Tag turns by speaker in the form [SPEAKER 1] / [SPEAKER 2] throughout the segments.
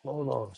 [SPEAKER 1] Hold on.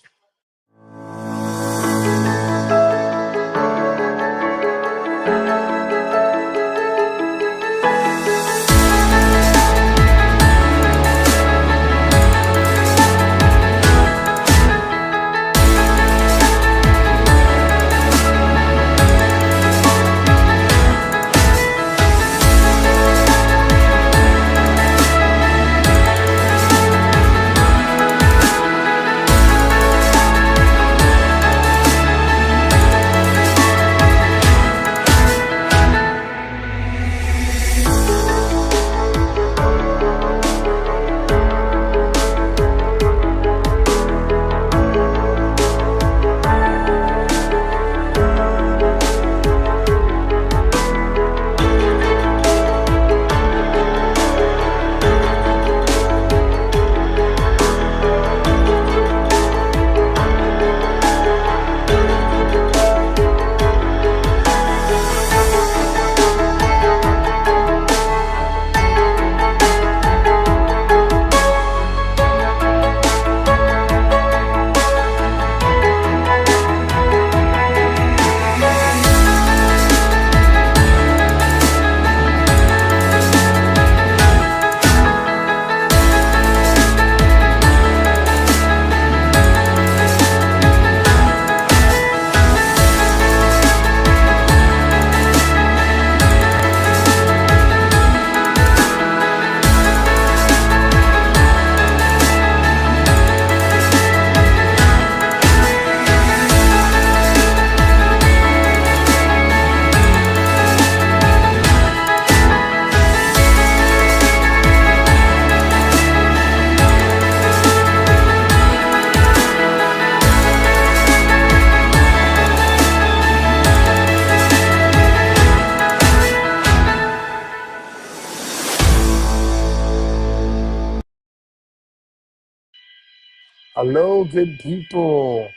[SPEAKER 1] Hello, good people.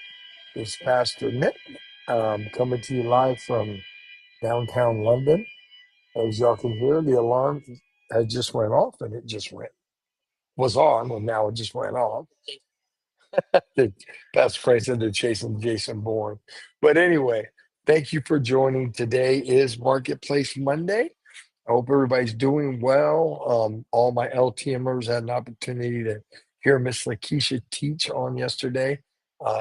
[SPEAKER 1] It's Pastor Nick coming to you live from downtown London. As y'all can hear, the alarm had just went off and it just was on, and now it just went off. That's Frank into chasing Jason Bourne. But anyway, thank you for joining. Today is Marketplace Monday. I hope everybody's doing well. All my LTMers had an opportunity to hear Miss Lakeisha teach on yesterday.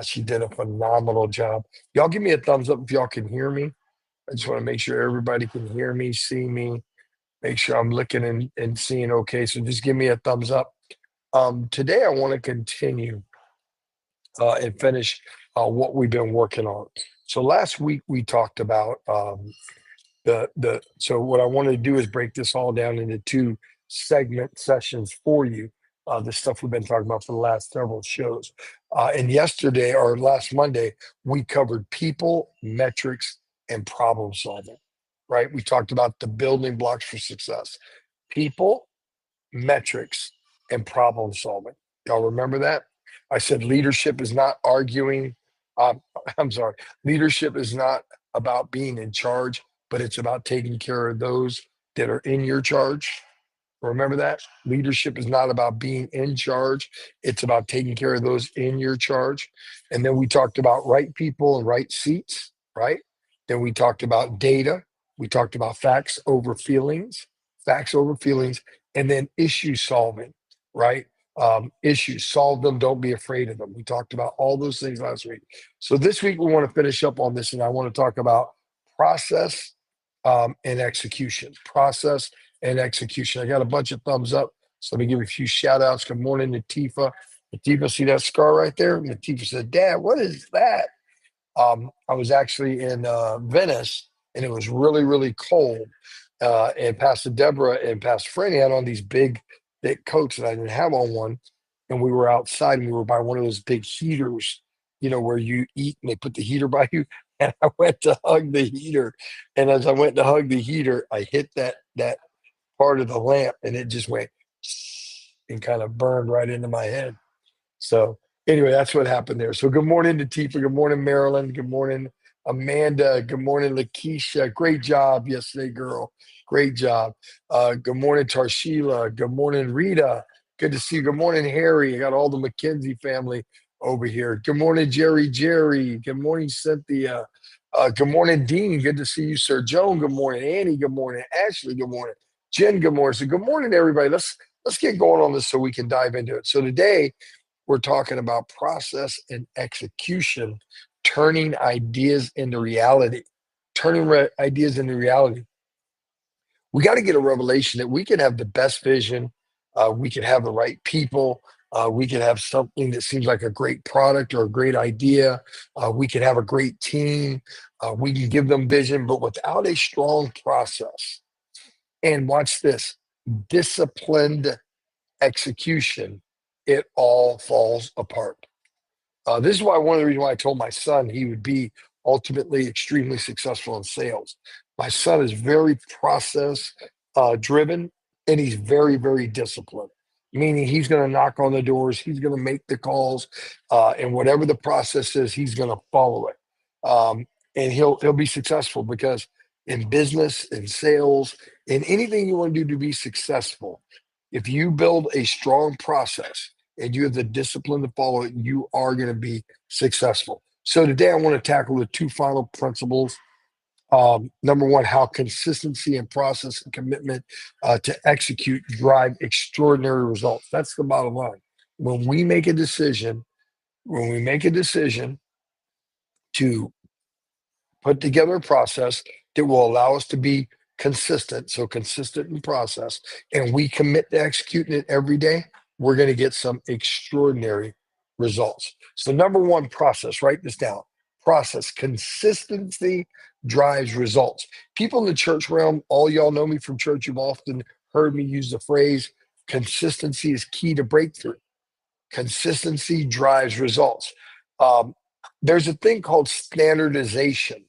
[SPEAKER 1] She did a phenomenal job. Y'all give me a thumbs up if y'all can hear me. I just want to make sure everybody can hear me, see me, make sure I'm looking and seeing okay. So just give me a thumbs up. Today I want to continue and finish what we've been working on. So last week we talked about so what I want to do is break this all down into two segment sessions for you. The stuff we've been talking about for the last several shows. And yesterday or last Monday, we covered people, metrics, and problem solving. Right? We talked about the building blocks for success. People, metrics, and problem solving. Y'all remember that? I said leadership is not arguing. Um, I'm sorry. Leadership is not about being in charge, but it's about taking care of those that are in your charge. Remember that? Leadership is not about being in charge. It's about taking care of those in your charge. And then we talked about right people and right seats, right? Then we talked about data. We talked about facts over feelings, and then issue solving, right? Issues, solve them. Don't be afraid of them. We talked about all those things last week. So this week we want to finish up on this, and I want to talk about process and execution. Process and execution. I got a bunch of thumbs up. So let me give a few shout outs. Good morning, Latifa. Latifa, see that scar right there? Latifa said, Dad, what is that? I was actually in Venice and it was really, really cold. And Pastor Deborah and Pastor Franny had on these big, thick coats and I didn't have on one. And we were outside and we were by one of those big heaters, where you eat and they put the heater by you. And I went to hug the heater. And as I went to hug the heater, I hit that part of the lamp and it just went and kind of burned right into my head. So anyway, that's what happened there. So good morning to Tifa. Good morning, Marilyn. Good morning, Amanda. Good morning, Lakeisha. Great job yesterday, girl. Great job. Good morning, Tarshila. Good morning, Rita. Good to see you. Good morning, Harry. I got all the McKenzie family over here. Good morning, Jerry. Jerry. Good morning, Cynthia. Good morning, Dean. Good to see you, sir. Joan. Good morning, Annie. Good morning, Ashley. Good morning, Jen. Good morning. So, good morning, everybody. Let's get going on this so we can dive into it. So today we're talking about process and execution, turning ideas into reality. Ideas into reality. We got to get a revelation that we can have the best vision, we can have the right people, we can have something that seems like a great product or a great idea, we can have a great team, we can give them vision, but without a strong process, and watch this, disciplined execution, it all falls apart. This is why one of the reasons why I told my son he would be ultimately extremely successful in sales. My son is very process driven, and he's very, very disciplined, meaning he's going to knock on the doors, he's going to make the calls, and whatever the process is, he's going to follow it. And he'll be successful because in business, in sales, in anything you want to do to be successful, if you build a strong process, and you have the discipline to follow it, you are going to be successful. So today I want to tackle the two final principles. Number one, how consistency and process and commitment to execute drive extraordinary results. That's the bottom line. When we make a decision, when we make a decision to put together a process that will allow us to be consistent, so consistent in process, and we commit to executing it every day, we're going to get some extraordinary results. So, number one, process, write this down. Process, consistency drives results. People in the church realm, all y'all know me from church, you've often heard me use the phrase consistency is key to breakthrough. Consistency drives results. Um, there's a thing called standardization.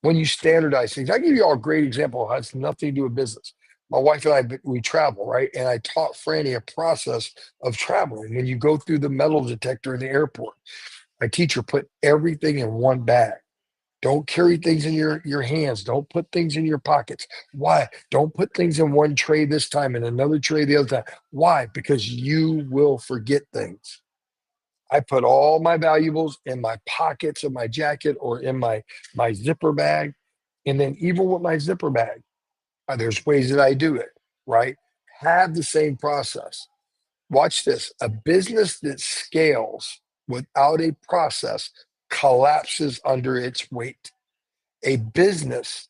[SPEAKER 1] When you standardize things, I give you all a great example. It has nothing to do with business. My wife and I, we travel, right? And I taught Franny a process of traveling. When you go through the metal detector in the airport, my teacher put everything in one bag. Don't carry things in your hands. Don't put things in your pockets. Why? Don't put things in one tray this time and another tray the other time. Why? Because you will forget things. I put all my valuables in my pockets of my jacket or in my zipper bag. And then even with my zipper bag, there's ways that I do it, right? Have the same process. Watch this. A business that scales without a process collapses under its weight. A business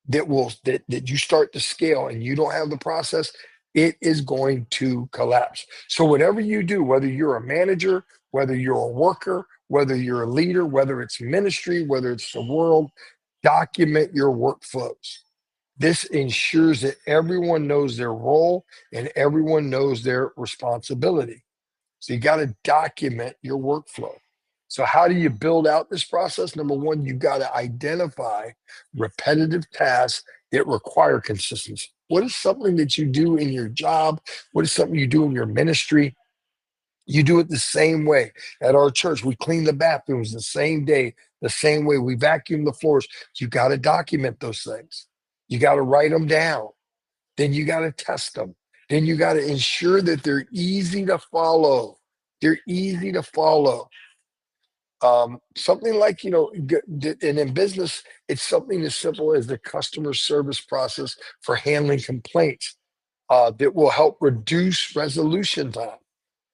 [SPEAKER 1] that you start to scale and you don't have the process, it is going to collapse. So whatever you do, whether you're a manager, whether you're a worker, whether you're a leader, whether it's ministry, whether it's the world, document your workflows. This ensures that everyone knows their role and everyone knows their responsibility. So you got to document your workflow. So how do you build out this process? Number one, you got to identify repetitive tasks that require consistency. What is something that you do in your job? What is something you do in your ministry? You do it the same way. At our church, we clean the bathrooms the same day, the same way. We vacuum the floors. You got to document those things. You got to write them down. Then you got to test them. Then you got to ensure that they're easy to follow. They're easy to follow. Something like, and in business, it's something as simple as the customer service process for handling complaints that will help reduce resolution time.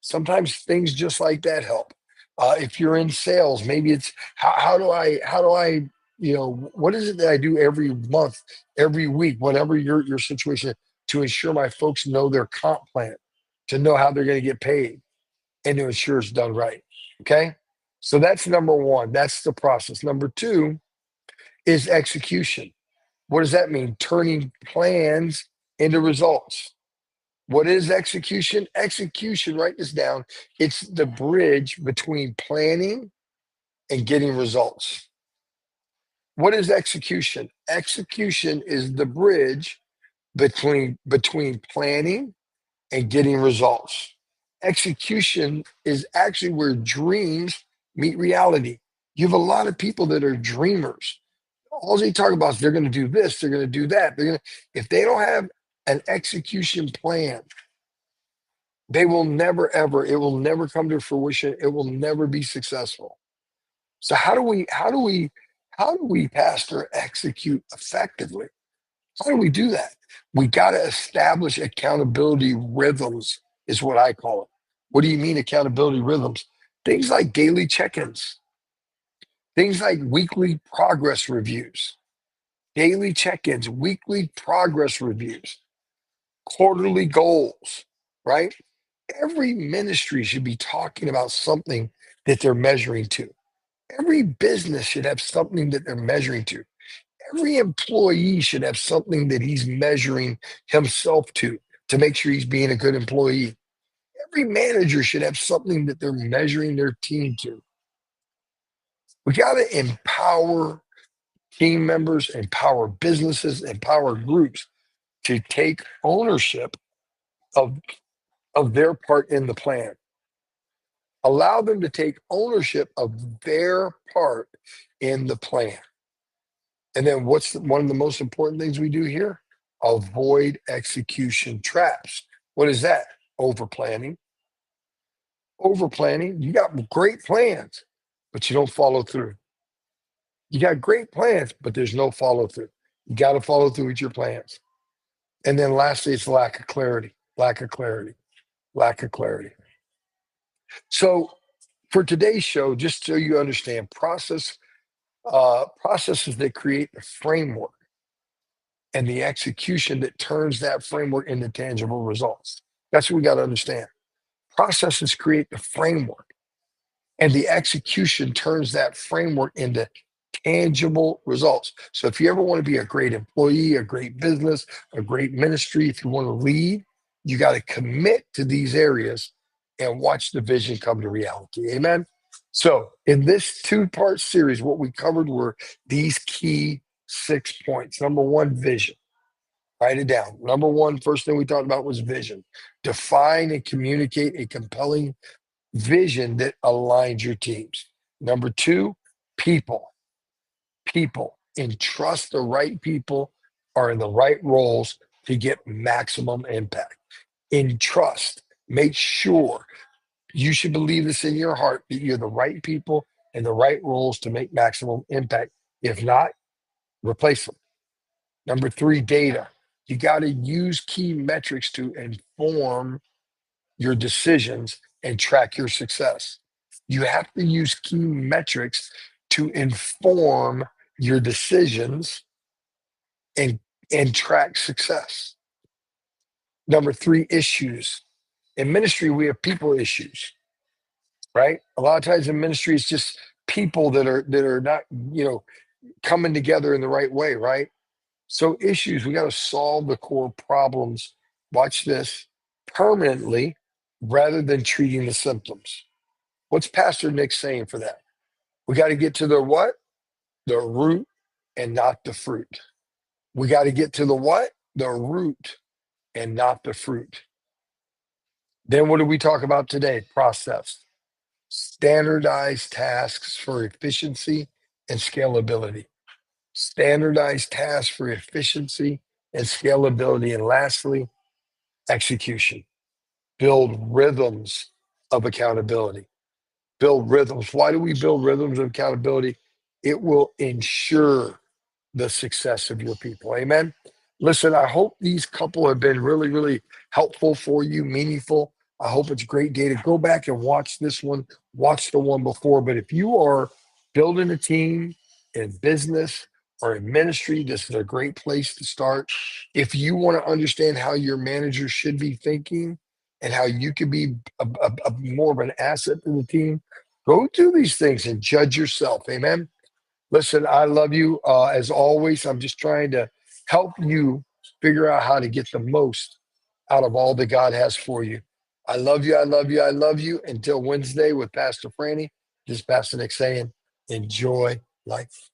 [SPEAKER 1] Sometimes things just like that help. If you're in sales, maybe it's how do I, what is it that I do every month, every week, whatever your situation, to ensure my folks know their comp plan, to know how they're going to get paid, and to ensure it's done right. Okay. So that's number one. That's the process. Number two is execution. What does that mean? Turning plans into results. What is execution? Execution, write this down. It's the bridge between planning and getting results. What is execution? Execution is the bridge between planning and getting results. Execution is actually where dreams meet reality. You have a lot of people that are dreamers. All they talk about is they're going to do this, they're going to do that. If they don't have an execution plan, They will never, ever, it will never come to fruition. It will never be successful. So how do we, pastor, execute effectively? How do we do that? We got to establish accountability rhythms, is what I call it. What do you mean accountability rhythms? Things like daily check-ins, things like weekly progress reviews, daily check-ins, weekly progress reviews, quarterly goals, right? Every ministry should be talking about something that they're measuring to. Every business should have something that they're measuring to. Every employee should have something that he's measuring himself to make sure he's being a good employee. Every manager should have something that they're measuring their team to. We got to empower team members, empower businesses, empower groups to take ownership of, of their part in the plan. Allow them to take ownership of their part in the plan. And then one of the most important things we do here? Avoid execution traps. What is that? Over planning. Over planning. You got great plans, but you don't follow through. You got great plans, but there's no follow through. You got to follow through with your plans. And then lastly, it's lack of clarity, lack of clarity, lack of clarity. So for today's show, just so you understand, processes that create the framework and the execution that turns that framework into tangible results. That's what we got to understand. Processes create the framework, and the execution turns that framework into tangible results. So if you ever want to be a great employee, a great business, a great ministry, if you want to lead, you got to commit to these areas and watch the vision come to reality. Amen. So in this two-part series, what we covered were these key 6 points. Number one, vision. Write it down. Number one, first thing we talked about was vision. Define and communicate a compelling vision that aligns your teams. Number two, people. People. Entrust the right people are in the right roles to get maximum impact. Entrust. Make sure you should believe this in your heart that you're the right people in the right roles to make maximum impact. If not, replace them. Number three, data. You got to use key metrics to inform your decisions and track your success. You have to use key metrics to inform your decisions and, and track success. Number three, issues. In ministry, we have people issues, right? A lot of times in ministry, it's just people that are not, coming together in the right way, right? So issues, we got to solve the core problems. Watch this, permanently rather than treating the symptoms. What's Pastor Nick saying for that? We got to get to the what? The root and not the fruit. We got to get to the what? The root and not the fruit. Then what do we talk about today? Process. Standardized tasks for efficiency and scalability. Standardized tasks for efficiency and scalability. And lastly, execution. Build rhythms of accountability. Build rhythms. Why do we build rhythms of accountability? It will ensure the success of your people. Amen. Listen, I hope these couple have been really, really helpful for you, meaningful. I hope it's a great day to go back and watch this one, watch the one before. But if you are building a team in business or in ministry, this is a great place to start. If you want to understand how your manager should be thinking and how you can be a more of an asset to the team, go do these things and judge yourself. Amen. Listen, I love you. As always, I'm just trying to help you figure out how to get the most out of all that God has for you. I love you. I love you. I love you. Until Wednesday with Pastor Franny, this is Pastor Nick saying, enjoy life.